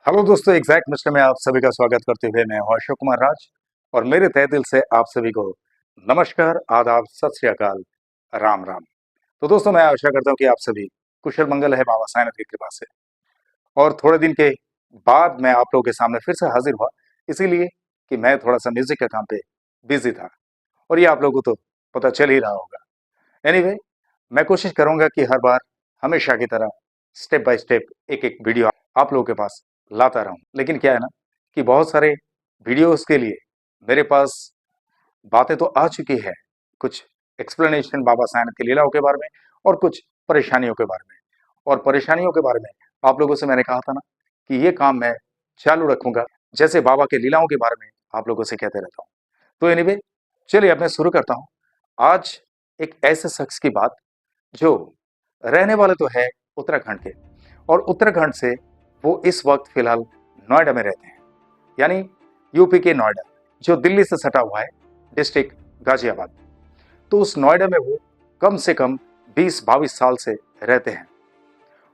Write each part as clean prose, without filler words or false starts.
Hello दोस्तों, exact mister में आप सभी का स्वागत करते हुए मैं हूं अशोक कुमार राज। और मेरे तहे दिल से आप सभी को नमस्कार, आदाब, सत श्री अकाल, राम राम। तो दोस्तों, मैं आशा करता हूं कि आप सभी कुशल मंगल है बाबा साईनाथ की कृपा से। और थोड़े दिन के बाद मैं आप लोगों के सामने फिर से हाजिर हुआ, इसीलिए कि मैं थोड़ा सा म्यूजिक के काम पे बिजी था। और ये आप लोगों को तो पता चल ही रहा होगा। एनीवे, मैं कोशिश करूंगा कि हर बार हमेशा की तरह स्टेप बाय स्टेप एक एक वीडियो आप लोगों के पास लाता रहूं। लेकिन क्या है ना कि बहुत सारे वीडियोस के लिए मेरे पास बातें तो आ चुकी है, कुछ एक्सप्लेनेशन बाबा साईनाथ की लीलाओं के बारे में और कुछ परेशानियों के बारे में। और परेशानियों के बारे में आप लोगों से मैंने कहा था ना कि ये काम मैं चालू रखूंगा, जैसे बाबा के लीलाओं के बारे में आप लोगों से कहते रहता हूँ। तो एनीवे, चलिए अब मैं शुरू करता हूँ। आज एक ऐसे शख्स की बात जो रहने वाले तो है उत्तराखंड के, और उत्तराखंड से वो इस वक्त फिलहाल नोएडा में रहते हैं, यानी यूपी के नोएडा, जो दिल्ली से सटा हुआ है, डिस्ट्रिक्ट गाजियाबाद। तो उस नोएडा में वो कम से कम 20-22 साल से रहते हैं।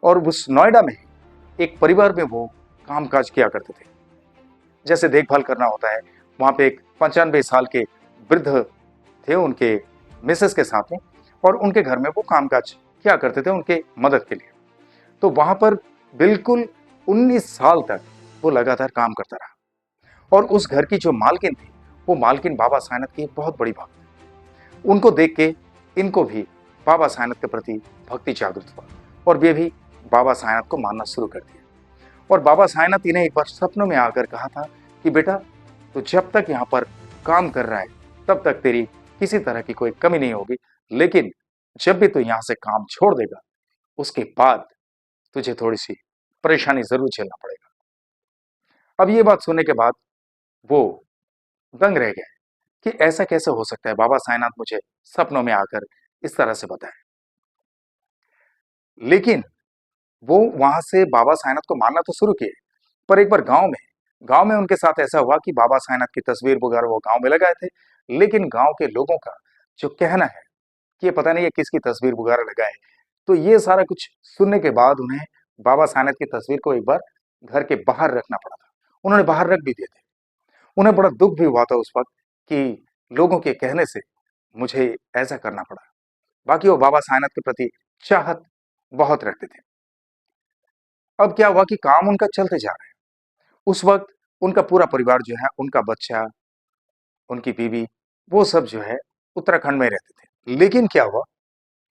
और उस नोएडा में एक परिवार में वो कामकाज किया करते थे, जैसे देखभाल करना होता है। वहां पे एक 95 साल के वृद्ध थे उनके मिसेस के साथ में, और उनके घर में वो कामकाज किया करते थे उनके मदद के लिए। तो वहां पर बिल्कुल 19 साल तक वो लगातार काम करता रहा। और उस घर की जो मालकिन थी, वो मालकिन बाबा साईनाथ की एक बहुत बड़ी भक्त। उनको देख के इनको भी बाबा साईनाथ के प्रति भक्ति जागृत हुआ, और वे भी बाबा साईनाथ को मानना शुरू कर दिया। और बाबा साईनाथ इन्हें एक बार सपनों में आकर कहा था कि बेटा, तो जब तक यहाँ पर काम कर रहा है तब तक तेरी किसी तरह की कोई कमी नहीं होगी, लेकिन जब भी तू यहाँ से काम छोड़ देगा उसके बाद तुझे थोड़ी सी परेशानी जरूर झेलना पड़ेगा। अब ये बात सुनने के बाद वो दंग रह गए कि ऐसा कैसे हो सकता है, बाबा साईनाथ मुझे सपनों में आकर इस तरह से बताए। लेकिन वो वहां से बाबा साईनाथ को मानना तो शुरू किए, पर एक बार गांव में उनके साथ ऐसा हुआ कि बाबा साईनाथ की तस्वीर वगैरह वो गांव में लगाए थे। लेकिन गांव के लोगों का जो कहना है कि ये पता नहीं ये किसकी तस्वीर वगैरह लगाए। तो ये सारा कुछ सुनने के बाद उन्हें बाबा साईनाथ की तस्वीर को एक बार घर के बाहर रखना पड़ा था। उन्होंने बाहर रख भी दिए थे। उन्हें बड़ा दुख भी हुआ था उस वक्त कि लोगों के कहने से मुझे ऐसा करना पड़ा। बाकी वो बाबा साईनाथ के प्रति चाहत बहुत रखते थे। अब क्या हुआ कि काम उनका चलते जा रहा है। उस वक्त उनका पूरा परिवार जो है, उनका बच्चा, उनकी बीवी, वो सब जो है उत्तराखंड में रहते थे। लेकिन क्या हुआ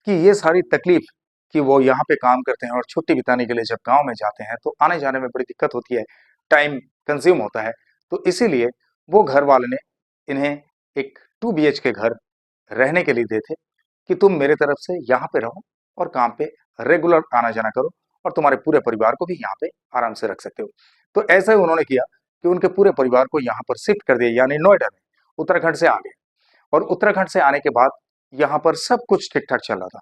कि ये सारी तकलीफ कि वो यहाँ पे काम करते हैं और छुट्टी बिताने के लिए जब गांव में जाते हैं तो आने जाने में बड़ी दिक्कत होती है, टाइम कंज्यूम होता है। तो इसीलिए वो घर वाले ने इन्हें एक 2 BHK घर रहने के लिए दिए थे कि तुम मेरे तरफ से यहाँ पे रहो और काम पे रेगुलर आना जाना करो, और तुम्हारे पूरे परिवार को भी यहाँ पे आराम से रख सकते हो। तो ऐसा ही उन्होंने किया कि उनके पूरे परिवार को यहाँ पर शिफ्ट कर दिया, यानी नोएडा में उत्तराखंड से आ गए। और उत्तराखंड से आने के बाद यहाँ पर सब कुछ ठीक ठाक चल रहा था।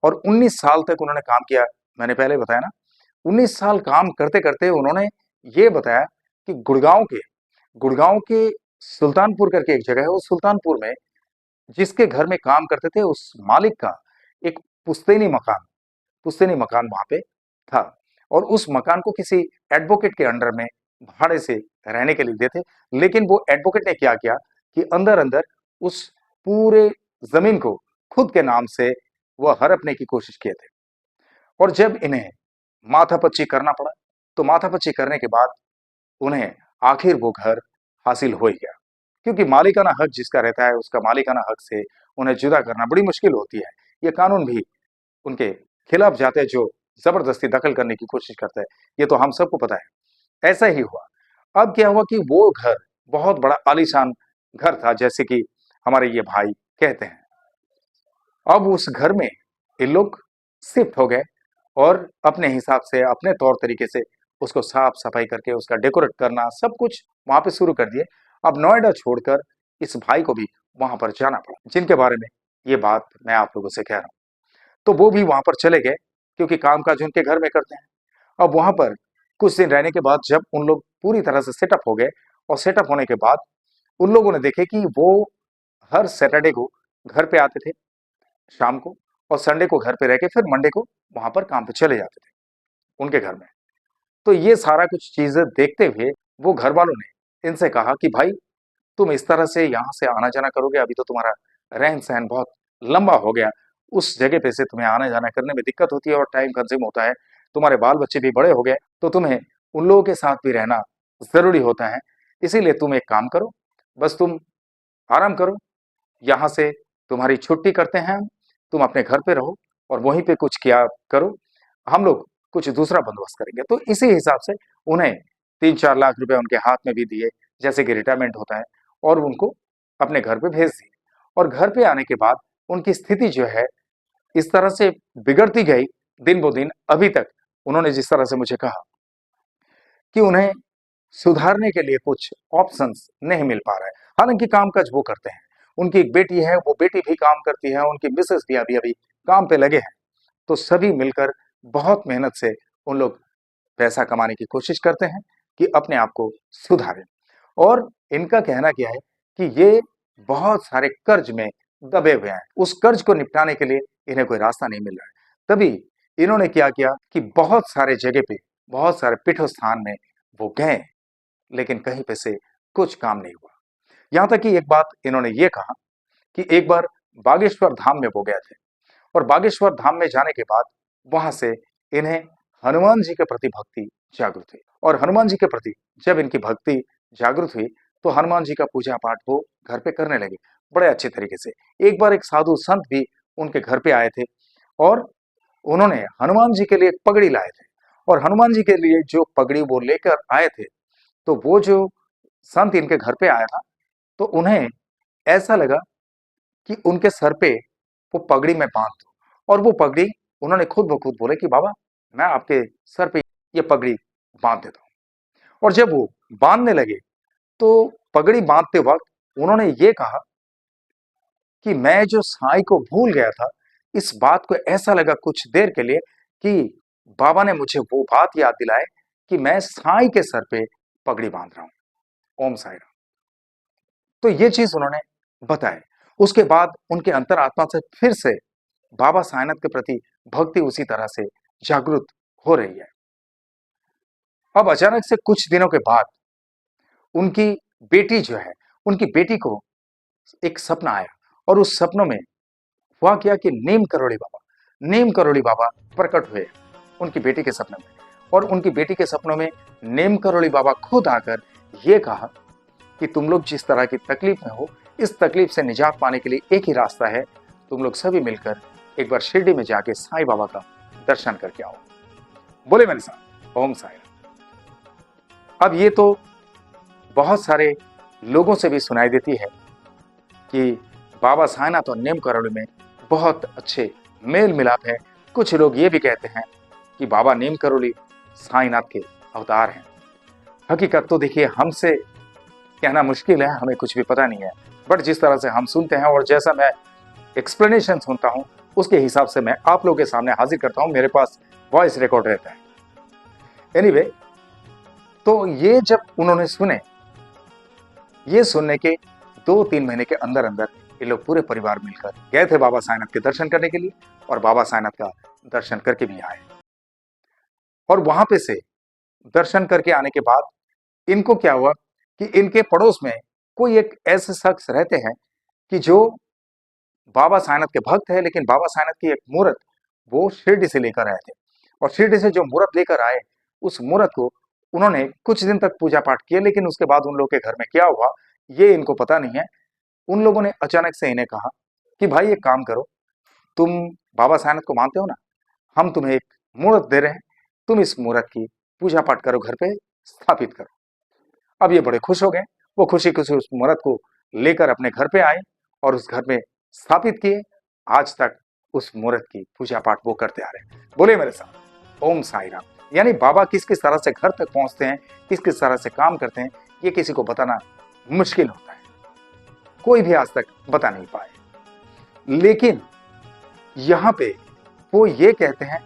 और 19 साल तक उन्होंने काम किया। मैंने पहले बताया ना, 19 साल काम करते करते उन्होंने ये बताया कि गुड़गांव के सुल्तानपुर करके एक जगह है, उस सुल्तानपुर में जिसके घर में काम करते थे उस मालिक का एक पुश्तैनी मकान पुश्तैनी मकान वहां पे था। और उस मकान को किसी एडवोकेट के अंडर में भाड़े से रहने के लिए देते। लेकिन वो एडवोकेट ने क्या किया कि अंदर अंदर उस पूरे जमीन को खुद के नाम से वह हड़पने की कोशिश किए थे। और जब इन्हें माथापच्ची करना पड़ा, तो माथापच्ची करने के बाद उन्हें आखिर वो घर हासिल हो ही गया। क्योंकि मालिकाना हक जिसका रहता है उसका मालिकाना हक से उन्हें जुदा करना बड़ी मुश्किल होती है। ये कानून भी उनके खिलाफ जाते हैं जो जबरदस्ती दखल करने की कोशिश करता है। ये तो हम सबको पता है। ऐसा ही हुआ। अब क्या हुआ कि वो घर बहुत बड़ा आलीशान घर था, जैसे कि हमारे ये भाई कहते हैं। अब उस घर में ये लोग शिफ्ट हो गए और अपने हिसाब से, अपने तौर तरीके से उसको साफ सफाई करके उसका डेकोरेट करना सब कुछ वहां पे शुरू कर दिए। अब नोएडा छोड़कर इस भाई को भी वहां पर जाना पड़ा, जिनके बारे में ये बात मैं आप लोगों से कह रहा हूं। तो वो भी वहां पर चले गए, क्योंकि कामकाज उनके घर में करते हैं। अब वहां पर कुछ दिन रहने के बाद जब उन लोग पूरी तरह से सेटअप हो गए, और सेटअप होने के बाद उन लोगों ने देखे कि वो हर सैटरडे को घर पे आते थे शाम को, और संडे को घर पे रह के फिर मंडे को वहां पर काम पे चले जाते थे उनके घर में। तो ये सारा कुछ चीजें देखते हुए वो घर वालों ने इनसे कहा कि भाई, तुम इस तरह से यहाँ से आना-जाना करोगे, अभी तो तुम्हारा रहन-सहन बहुत लंबा हो गया। उस जगह पे से तुम्हें आना-जाना करने में दिक्कत होती है और टाइम कंज़्यूम होता है। तुम्हारे बाल-बच्चे भी बड़े हो गए, तो तुम्हें उन लोगों के साथ भी रहना ज़रूरी होता है। इसीलिए तुम एक काम करो, बस तुम आराम करो, यहाँ से तुम्हारी छुट्टी करते हैं हम, तुम अपने घर पे रहो और वहीं पे कुछ किया करो, हम लोग कुछ दूसरा बंदोबस्त करेंगे। तो इसी हिसाब से उन्हें 3-4 लाख रुपए उनके हाथ में भी दिए, जैसे कि रिटायरमेंट होता है, और उनको अपने घर पे भेज दिए। और घर पे आने के बाद उनकी स्थिति जो है, इस तरह से बिगड़ती गई दिन-ब-दिन अभी तक। उन्होंने जिस तरह से मुझे कहा कि उन्हें सुधारने के लिए कुछ ऑप्शंस नहीं मिल पा रहा है। हालाँकि काम-काज वो करते हैं। उनकी एक बेटी है, वो बेटी भी काम करती है, उनकी मिसेज़ भी अभी-अभी काम पे लगे हैं। तो सभी मिलकर बहुत मेहनत से उन लोग पैसा कमाने की कोशिश करते हैं कि अपने आप को सुधारें। और इनका कहना क्या है कि ये बहुत सारे कर्ज में दबे हुए हैं। उस कर्ज को निपटाने के लिए इन्हें कोई रास्ता नहीं मिल रहा है। तभी इन्होंने क्या किया कि बहुत सारे जगह पे, बहुत सारे पीठस्थान में वो गए, लेकिन कहीं पे से कुछ काम नहीं हुआ। यहाँ तक कि एक बात इन्होंने ये कहा कि एक बार बागेश्वर धाम में वो गए थे और बागेश्वर धाम में जाने के बाद वहां से इन्हें हनुमान जी के प्रति भक्ति जागृत हुई। और हनुमान जी के प्रति जब इनकी भक्ति जागृत हुई, तो हनुमान जी का पूजा पाठ वो घर पे करने लगे बड़े अच्छे तरीके से। एक बार एक साधु संत भी उनके घर पे आए थे और उन्होंने हनुमान जी के लिए एक पगड़ी लाए थे। और हनुमान जी के लिए जो पगड़ी वो लेकर आए थे, तो वो जो संत इनके घर पे आया था, तो उन्हें ऐसा लगा कि उनके सर पे वो पगड़ी मैं बांध दूं। और वो पगड़ी उन्होंने खुद ब खुद बोले कि बाबा, मैं आपके सर पे ये पगड़ी बांध देता हूँ। और जब वो बांधने लगे, तो पगड़ी बांधते वक्त उन्होंने ये कहा कि मैं जो साईं को भूल गया था, इस बात को ऐसा लगा कुछ देर के लिए कि बाबा ने मुझे वो बात याद दिलाए कि मैं साईं के सर पे पगड़ी बांध रहा हूं। ओम साईं राम। तो ये चीज उन्होंने बताए। उसके बाद उनके अंतरात्मा से फिर से बाबा साईनाथ के प्रति भक्ति उसी तरह से जागृत हो रही है। अब अचानक से कुछ दिनों के बाद उनकी बेटी जो है, उनकी बेटी को एक सपना आया और उस सपनों में हुआ क्या कि नीम करोड़ी बाबा प्रकट हुए उनकी बेटी के सपने में। और उनकी बेटी के सपनों में नीम करोड़ी बाबा खुद आकर ये कहा कि तुम लोग जिस तरह की तकलीफ में हो, इस तकलीफ से निजात पाने के लिए एक ही रास्ता है, तुम लोग सभी मिलकर एक बार शिरडी में जाके साईं बाबा का दर्शन करके आओ। बोले मेरे साथ ओम साईं। अब ये तो बहुत सारे लोगों से भी सुनाई देती है कि बाबा साईनाथ और नीम करोड़ी में बहुत अच्छे मेल मिलाप है। कुछ लोग ये भी कहते हैं कि बाबा नीम करोड़ी साईनाथ के अवतार हैं। हकीकत तो देखिए, हमसे कहना मुश्किल है, हमें कुछ भी पता नहीं है। बट जिस तरह से हम सुनते हैं और जैसा मैं एक्सप्लेनेशन सुनता हूं, उसके हिसाब से मैं आप लोगों के सामने हाजिर करता हूं। मेरे पास वॉइस रिकॉर्ड रहता है। एनीवे, तो ये जब उन्होंने सुने, ये सुनने के 2-3 महीने के अंदर अंदर ये लोग पूरे परिवार मिलकर गए थे बाबा साईनाथ के दर्शन करने के लिए और बाबा साईनाथ का दर्शन करके भी आए। और वहां पे से दर्शन करके आने के बाद इनको क्या हुआ कि इनके पड़ोस में कोई एक ऐसे शख्स रहते हैं कि जो बाबा साईनाथ के भक्त है, लेकिन बाबा साईनाथ की एक मूर्त वो शिरडी से लेकर आए थे। और शिरडी से जो मूर्त लेकर आए, उस मूर्त को उन्होंने कुछ दिन तक पूजा पाठ किया, लेकिन उसके बाद उन लोगों के घर में क्या हुआ ये इनको पता नहीं है। उन लोगों ने अचानक से इन्हें कहा कि भाई एक काम करो, तुम बाबा साईनाथ को मानते हो ना, हम तुम्हें एक मूर्त दे रहे हैं, तुम इस मूर्त की पूजा पाठ करो, घर पे स्थापित करो। अब ये बड़े खुश हो गए। वो खुशी खुशी उस मूर्त को लेकर अपने घर पे आए और उस घर में स्थापित किए। आज तक उस मूर्त की पूजा पाठ वो करते आ रहे हैं। बोले मेरे साथ ओम साई राम। यानी बाबा किस किस तरह से घर तक पहुंचते हैं, किस किस तरह से काम करते हैं, ये किसी को बताना मुश्किल होता है। कोई भी आज तक बता नहीं पाए। लेकिन यहां पे वो ये कहते हैं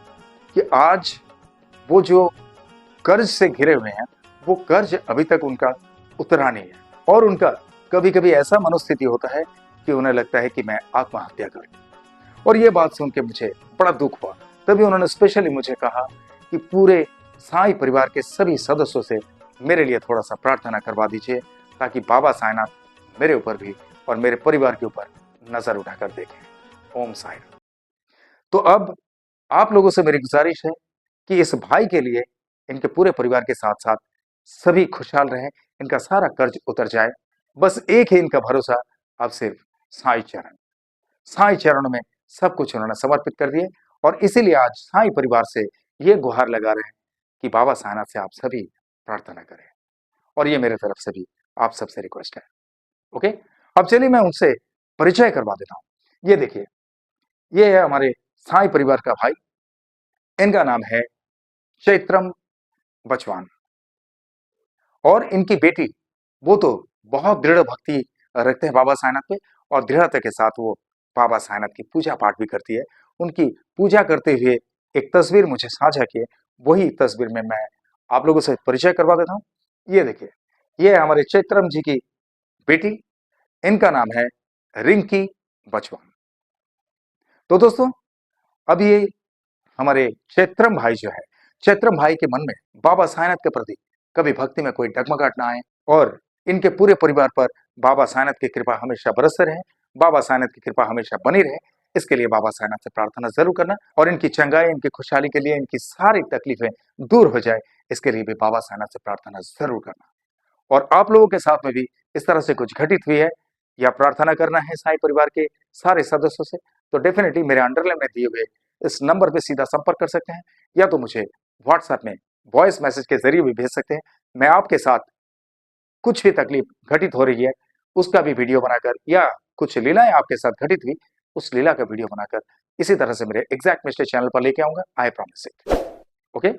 कि आज वो जो कर्ज से घिरे हुए हैं, वो कर्ज अभी तक उनका उतरा नहीं है। और उनका कभी कभी ऐसा मनोस्थिति होता है कि उन्हें लगता है कि मैं आत्महत्या कर लूं। और ये बात सुन के मुझे बड़ा दुख हुआ। तभी उन्होंने स्पेशली मुझे कहा कि पूरे साई परिवार के सभी सदस्यों से मेरे लिए थोड़ा सा प्रार्थना करवा दीजिए, ताकि बाबा साईनाथ मेरे ऊपर भी और मेरे परिवार के ऊपर नजर उठाकर देखें। ओम साई। तो अब आप लोगों से मेरी गुजारिश है कि इस भाई के लिए, इनके पूरे परिवार के साथ साथ सभी खुशहाल रहें, इनका सारा कर्ज उतर जाए। बस एक ही इनका भरोसा, अब सिर्फ साई चरण। साई चरणों में सब कुछ उन्होंने समर्पित कर दिए, और इसीलिए आज साई परिवार से ये गुहार लगा रहे हैं कि बाबा साईनाथ से आप सभी प्रार्थना करें, और ये मेरे तरफ से भी आप सबसे रिक्वेस्ट है। ओके, अब चलिए मैं उनसे परिचय करवा देता हूं। ये देखिए, ये है हमारे साई परिवार का भाई, इनका नाम है चैत्रम बचवान। और इनकी बेटी, वो तो बहुत दृढ़ भक्ति रखते हैं बाबा साईनाथ पे, और दृढ़ता के साथ वो बाबा साईनाथ की पूजा पाठ भी करती है। उनकी पूजा करते हुए एक तस्वीर मुझे साझा की है, वही तस्वीर में मैं आप लोगों से परिचय करवा देता हूँ। ये देखिए, ये है हमारे चैत्रम जी की बेटी, इनका नाम है रिंकी बचवान। तो दोस्तों, अब ये हमारे चैत्रम भाई जो है, चैत्रम भाई के मन में बाबा साईनाथ के प्रति कभी भक्ति में कोई डगमगाहट ना आए, और इनके पूरे परिवार पर बाबा साईनाथ की कृपा हमेशा बरसते रहे, बाबा साईनाथ की कृपा हमेशा बनी रहे, इसके लिए बाबा साईनाथ से प्रार्थना जरूर करना, और इनकी चंगाई, इनकी खुशहाली के लिए, इनकी सारी तकलीफें दूर हो जाए, इसके लिए भी बाबा साईनाथ से प्रार्थना जरूर करना। और आप लोगों के साथ में भी इस तरह से कुछ घटित हुई है, या प्रार्थना करना है साईं परिवार के सारे सदस्यों से, तो डेफिनेटली मेरे अंडरलाइन में दिए हुए इस नंबर पे सीधा संपर्क कर सकते हैं, या तो मुझे व्हाट्सएप में वॉइस मैसेज के जरिए भी भेज सकते हैं। मैं आपके साथ कुछ भी तकलीफ घटित हो रही है, उसका भी वीडियो बनाकर, या कुछ लीलाएं आपके साथ घटित हुई, उस लीला का वीडियो बनाकर इसी तरह से मेरे एग्जैक्ट मिस्टर चैनल पर लेके आऊंगा। I promise it. ओके।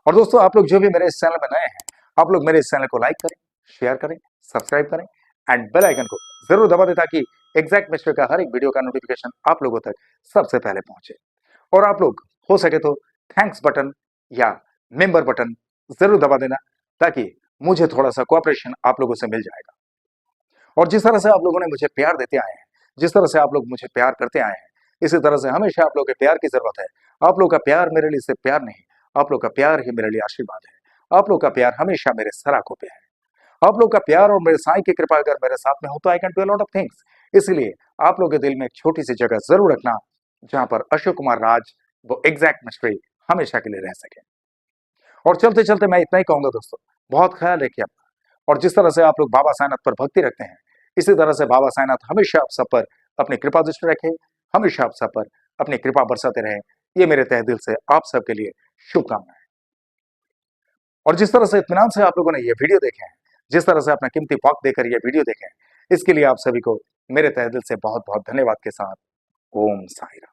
और दोस्तों, आप लोग जो भी मेरे इस चैनल में नए हैं, आप लोग मेरे इस चैनल को लाइक करें, शेयर करें, सब्सक्राइब करें, एंड बेल आइकन को जरूर दबा दें, ताकि एग्जैक्ट मिस्टर का हर एक वीडियो का नोटिफिकेशन आप लोगों तक सबसे पहले पहुंचे। और आप लोग हो सके तो थैंक्स बटन या मेंबर बटन जरूर दबा देना, ताकि मुझे थोड़ा सा कोऑपरेशन आप लोगों से मिल जाएगा। और जिस तरह से आप लोगों ने मुझे प्यार देते आए हैं, जिस तरह से आप लोग मुझे प्यार करते आए हैं, इसी तरह से हमेशा आप लोग के प्यार की जरूरत है। आप लोग का प्यार मेरे लिए सिर्फ प्यार नहीं, आप लोग का प्यार ही मेरे लिए आशीर्वाद है। आप लोग का प्यार हमेशा मेरे सराखों पे है। आप लोग का प्यार और मेरे साईं की कृपा अगर मेरे साथ में हो, तो I can do a lot of things. इसलिए आप लोग के दिल में एक छोटी सी जगह जरूर रखना, जहां पर अशोक कुमार राज, वो एग्जैक्ट मिस्ट्री, हमेशा के लिए रह सके। और चलते चलते मैं इतना ही कहूंगा दोस्तों, बहुत ख्याल रखिए अपना। और जिस तरह से आप लोग बाबा साईनाथ पर भक्ति रखते हैं, इसी तरह से बाबा साईनाथ हमेशा आप सब पर अपनी कृपा दृष्टि रखे, हमेशा आप सब पर अपनी कृपा बरसाते रहे। ये मेरे तहे दिल से आप सबके लिए शुभकामनाएं। और जिस तरह से इत्मीनान से आप लोगों ने ये वीडियो देखे हैं, जिस तरह से अपना कीमती वक्त देकर ये वीडियो देखे हैं, इसके लिए आप सभी को मेरे तहे दिल से बहुत बहुत धन्यवाद के साथ ओम साईं राम।